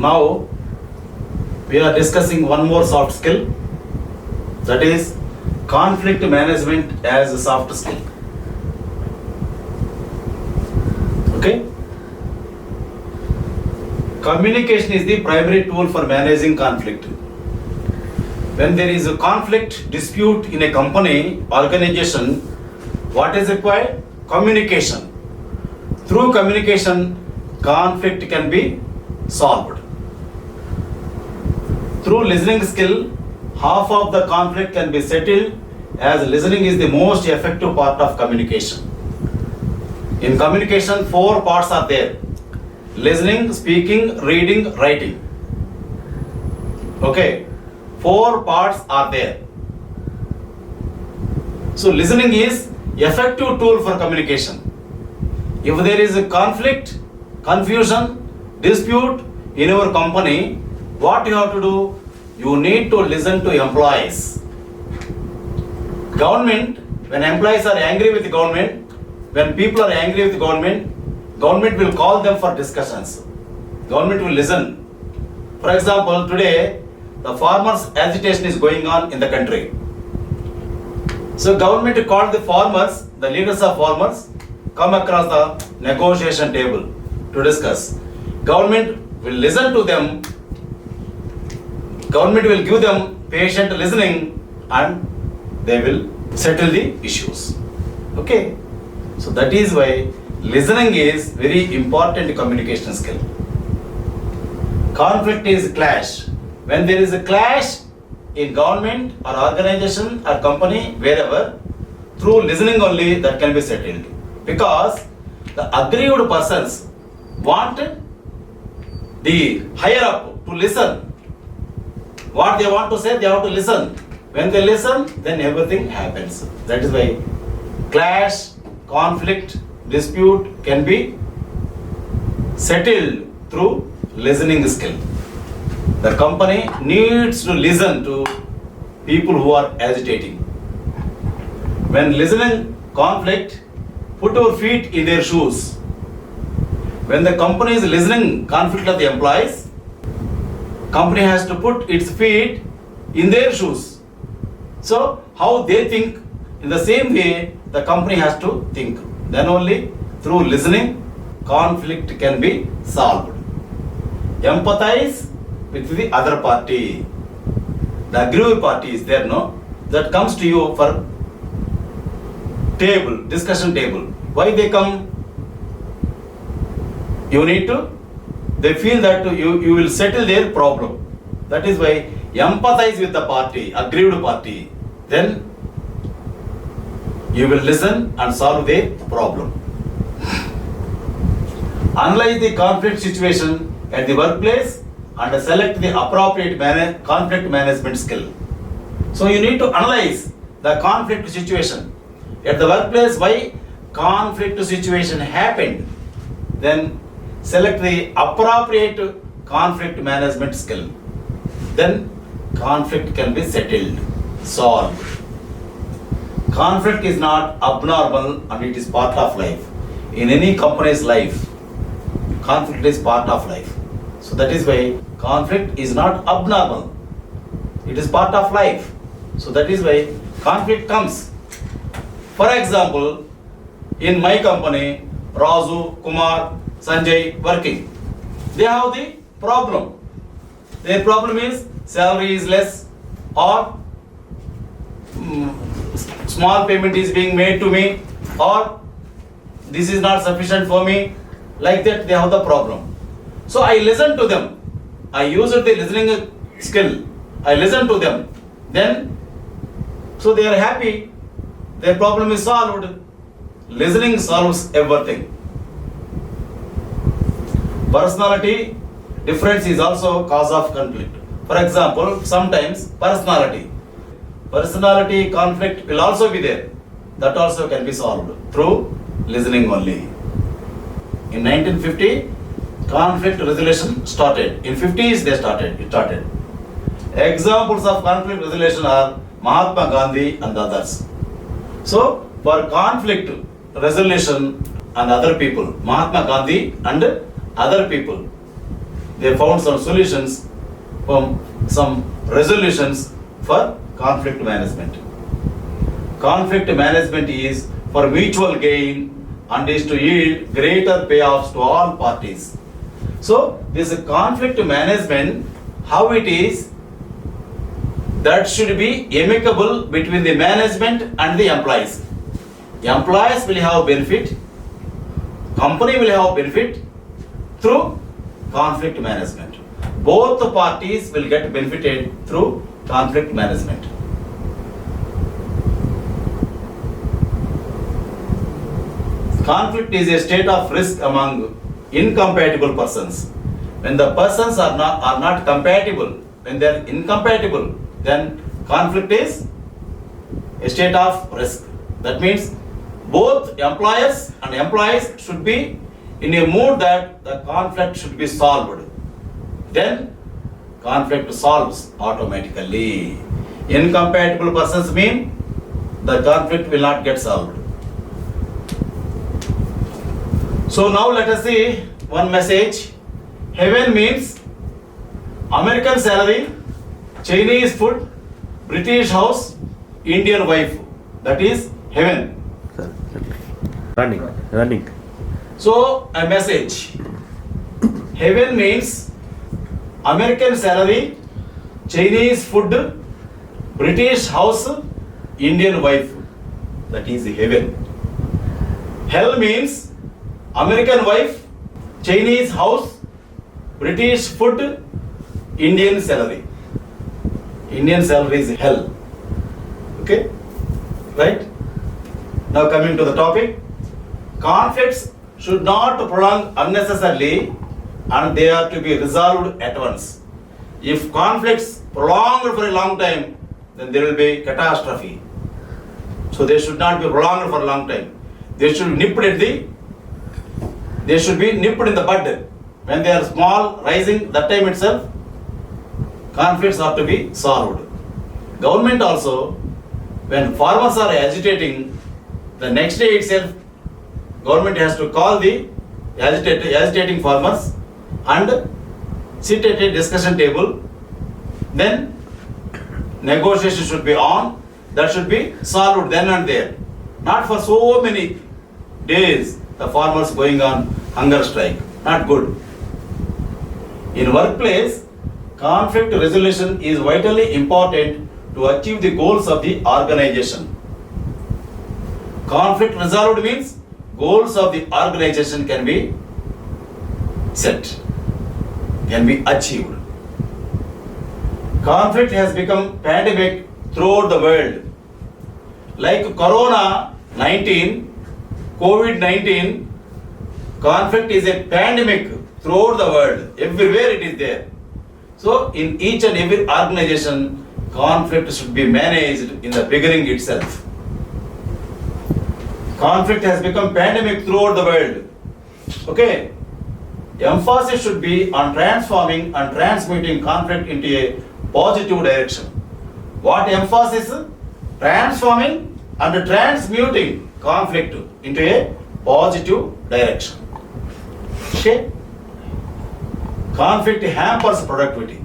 Now we are discussing one more soft skill, that is conflict management as a soft skill. Okay? Communication is the primary tool for managing conflict. When there is a conflict, dispute in a company, organization, what is required? Communication. Through communication, conflict can be solved. Through listening skill, half of the conflict can be settled, as listening is the most effective part of communication. In communication, 4 parts are there: listening, speaking, reading, writing. Okay, 4 parts are there. So listening is effective tool for communication. If there is a conflict, confusion, dispute in your company, what you have to do? You need to listen to employees. Government, when employees are angry with the government, when people are angry with the government will call them for discussions. Government will listen. For example, today the farmers' agitation is going on in the country. So government called the farmers, the leaders of farmers, come across the negotiation table to discuss. Government will listen to them. Government will give them patient listening and they will settle the issues. Okay? So that is why listening is very important communication skill. Conflict is clash. When there is a clash in government or organization or company, wherever, through listening only that can be settled. Because the aggrieved persons want the higher up to listen. What they want to say, they have to listen. When they listen, then everything happens. That is why clash, conflict, dispute can be settled through listening skill. The company needs to listen to people who are agitating. When listening conflict, put your feet in their shoes. When the company is listening conflict of the employees, company has to put its feet in their shoes. So how they think, in the same way the company has to think. Then only through listening conflict can be solved. Empathize with the other party. The aggrieved party is there, no? That comes to you for table, discussion table. Why they come? You need to, they feel that you will settle their problem. That is why empathize with the party, aggrieved party. Then you will listen and solve their problem. Analyze the conflict situation at the workplace and select the appropriate conflict management skill. So you need to analyze the conflict situation at the workplace. Why conflict situation happened? Then select the appropriate conflict management skill. Then conflict can be settled, solved. Conflict is not abnormal and it is part of life. In any company's life, conflict is part of life. So that is why conflict is not abnormal. It is part of life. So that is why conflict comes. For example, in my company, Razu, Kumar, Sanjay working. They have the problem. Their problem is salary is less or small payment is being made to me or this is not sufficient for me. Like that they have the problem. So I listen to them. I use the listening skill. I listen to them. Then, so they are happy. Their problem is solved. Listening solves everything. Personality difference is also cause of conflict. For example, sometimes personality conflict will also be there. That also can be solved through listening only. In 1950, conflict resolution started. In 50s it started. Examples of conflict resolution are Mahatma Gandhi and others. So for conflict resolution and other people, Mahatma Gandhi and other people, they found some solutions from some resolutions for conflict management. Conflict management is for mutual gain and is to yield greater payoffs to all parties. So this conflict management, how it is, that should be amicable between the management and the employees. Employees will have benefit, company will have benefit through conflict management. Both the parties will get benefited through conflict management. Conflict is a state of risk among incompatible persons. When the persons are not compatible, when they are incompatible, then conflict is a state of risk. That means both employers and employees should be in a mood that the conflict should be solved. Then conflict solves automatically. Incompatible persons mean the conflict will not get solved. So now let us see one message. Heaven means American salary, Chinese food, British house, Indian wife. That is heaven. Running. So a message. Heaven means American salary, Chinese food, British house, Indian wife. That is heaven. Hell means American wife, Chinese house, British food, Indian salary. Indian salary is hell. Okay? Right? Now coming to the topic. Conflicts should not prolong unnecessarily and they are to be resolved at once. If conflicts prolonged for a long time, then there will be catastrophe. So they should not be prolonged for a long time. They should be nipped in the bud. When they are small, rising, that time itself, conflicts are to be solved. Government also, when farmers are agitating, the next day itself, government has to call the agitating farmers and sit at a discussion table. Then negotiation should be on. That should be solved then and there. Not for so many days the farmers going on hunger strike. Not good. In workplace, conflict resolution is vitally important to achieve the goals of the organization. Conflict resolved means goals of the organization can be set, can be achieved. Conflict has become pandemic throughout the world. Like COVID-19, conflict is a pandemic throughout the world. Everywhere it is there. So in each and every organization, conflict should be managed in the beginning itself. Conflict has become pandemic throughout the world. Okay. Emphasis should be on transforming and transmuting conflict into a positive direction. What emphasis? Transforming and transmuting conflict into a positive direction. Okay? Conflict hampers productivity.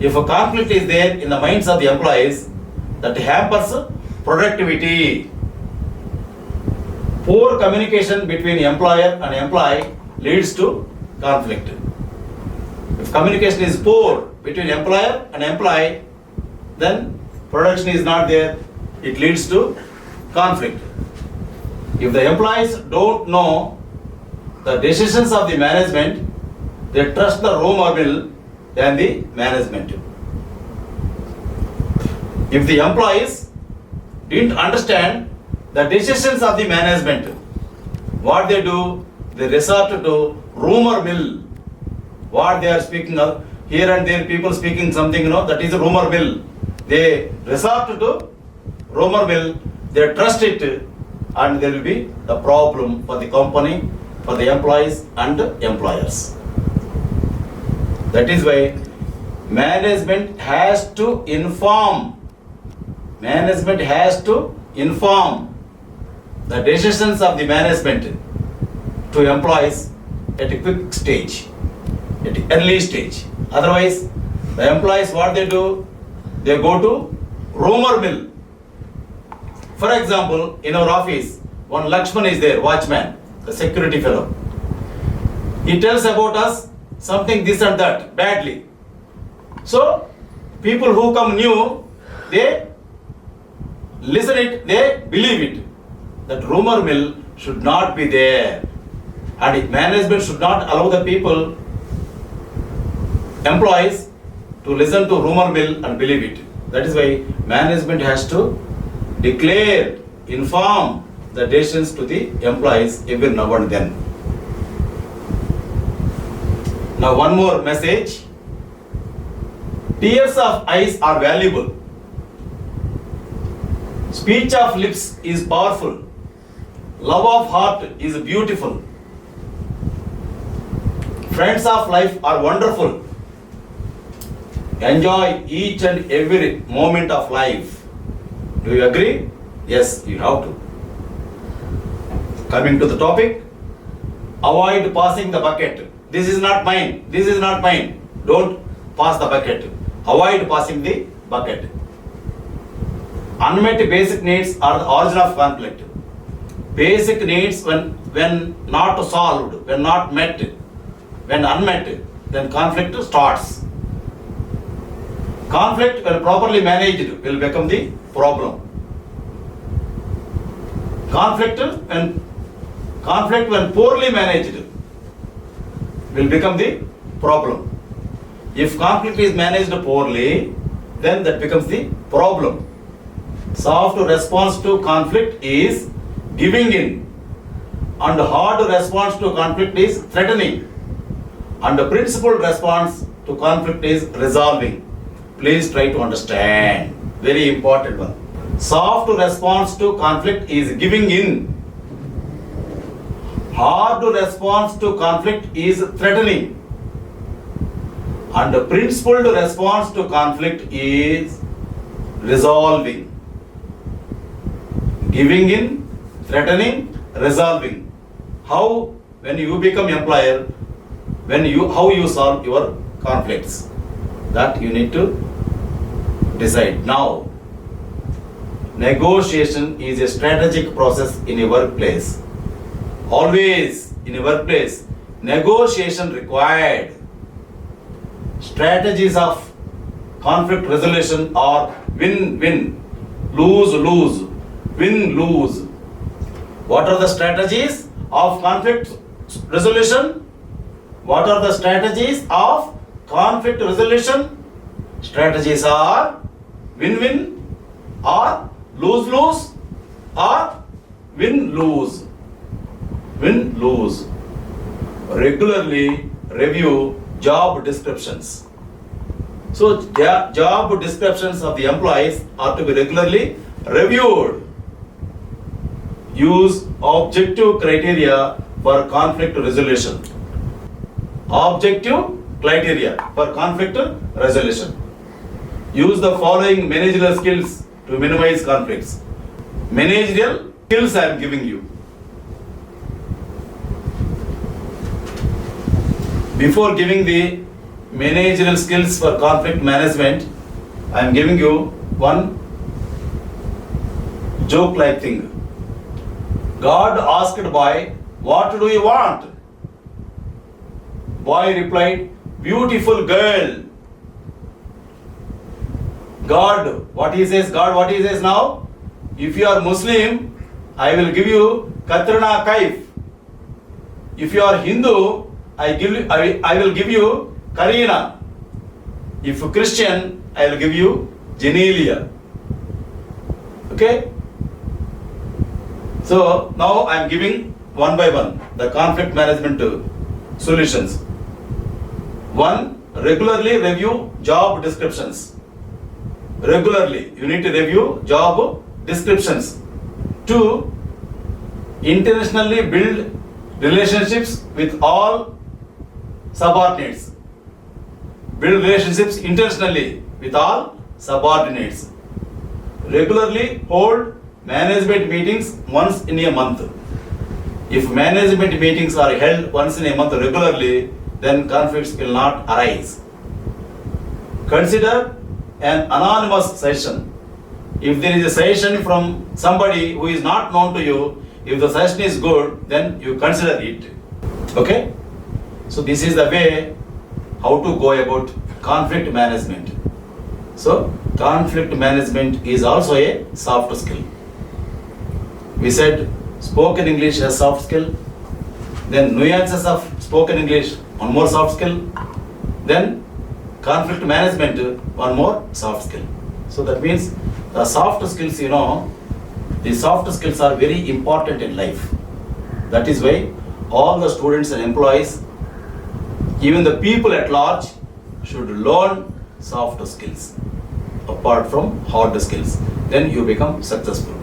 If a conflict is there in the minds of the employees, that hampers productivity. Poor communication between employer and employee leads to conflict. If communication is poor between employer and employee, then production is not there. It leads to conflict. If the employees don't know the decisions of the management, they trust the rumor mill than the management. If the employees didn't understand the decisions of the management, what they do? They resort to rumor mill. What they are speaking of, here and there people speaking something, that is a rumor mill. They resort to rumor mill, they trust it, and there will be the problem for the company, for the employees and employers. That is why management has to inform. Management has to inform the decisions of the management to employees at a quick stage. at early stage. Otherwise, the employees, what they do? They go to rumor mill. For example, in our office, one Lakshman is there, watchman, the security fellow. He tells about us something this and that, badly. So, people who come new, they listen it, they believe it. That rumor mill should not be there. And management should not allow the people, employees, to listen to rumor mill and believe it. That is why management has to declare, inform the decisions to the employees every now and then. Now one more message. Tears of eyes are valuable. Speech of lips is powerful. Love of heart is beautiful. Friends of life are wonderful. Enjoy each and every moment of life. Do you agree? Yes, you have to. Coming to the topic, avoid passing the bucket. This is not mine. This is not mine. Don't pass the bucket. Avoid passing the bucket. Unmet basic needs are the origin of conflict. Basic needs, when not solved, when not met, when unmet, then conflict starts. Conflict, when properly managed, will become the problem. Conflict, when poorly managed, will become the problem. If conflict is managed poorly, then that becomes the problem. Soft response to conflict is giving in, and hard response to conflict is threatening, and the principled response to conflict is resolving. Please try to understand. Very important one. Soft response to conflict is giving in. Hard response to conflict is threatening. And the principled response to conflict is resolving. Giving in, threatening, resolving. How, when you become employer, how you solve your conflicts, that you need to decide. Now, negotiation is a strategic process in a workplace. Always in a workplace, negotiation required. Strategies of conflict resolution are win-win, lose-lose, win-lose. What are the strategies of conflict resolution? What are the strategies of conflict resolution? Strategies are win-win or lose-lose or win-lose. Win-lose. Regularly review job descriptions. So job descriptions of the employees are to be regularly reviewed. Use objective criteria for conflict resolution. Objective criteria for conflict resolution. Use the following managerial skills to minimize conflicts. Managerial skills I am giving you. Before giving the managerial skills for conflict management, I am giving you one joke-like thing. God asked boy, "What do you want?" Boy replied, "Beautiful girl." God, what he says now? If you are Muslim, I will give you Katrina Kaif. If you are Hindu, I will give you Karina. If Christian, I will give you Genelia. Okay? So now I am giving one by one the conflict management solutions. 1. Regularly review job descriptions. Regularly, you need to review job descriptions. 2. Intentionally build relationships with all subordinates. Build relationships intentionally with all subordinates. Regularly hold management meetings once in a month. If management meetings are held once in a month regularly, then conflicts will not arise. Consider an anonymous suggestion. If there is a suggestion from somebody who is not known to you, if the suggestion is good, then you consider it. Okay? So this is the way how to go about conflict management. So conflict management is also a soft skill. We said spoken English has soft skill, then nuances of spoken English, one more soft skill, then conflict management, one more soft skill. So that means the soft skills, the soft skills are very important in life. That is why all the students and employees, even the people at large, should learn soft skills apart from hard skills. Then you become successful.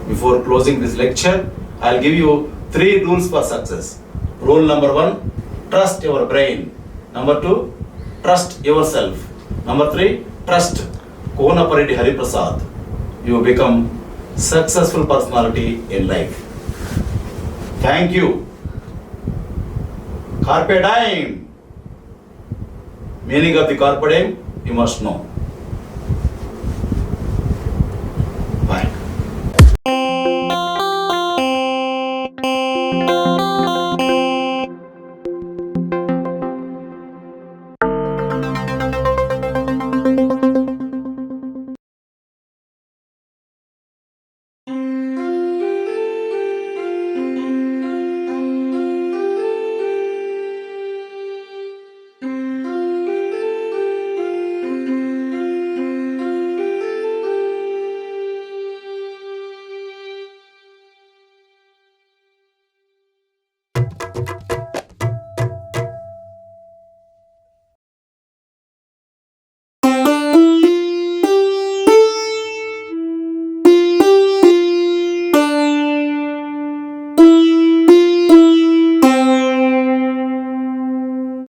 Before closing this lecture, I'll give you 3 rules for success. Rule number 1, trust your brain. Number 2, trust yourself. Number 3, trust Konaparidi Hariprasad. You become successful personality in life. Thank you. Carpe diem. Meaning of the carpe diem, you must know. Bye.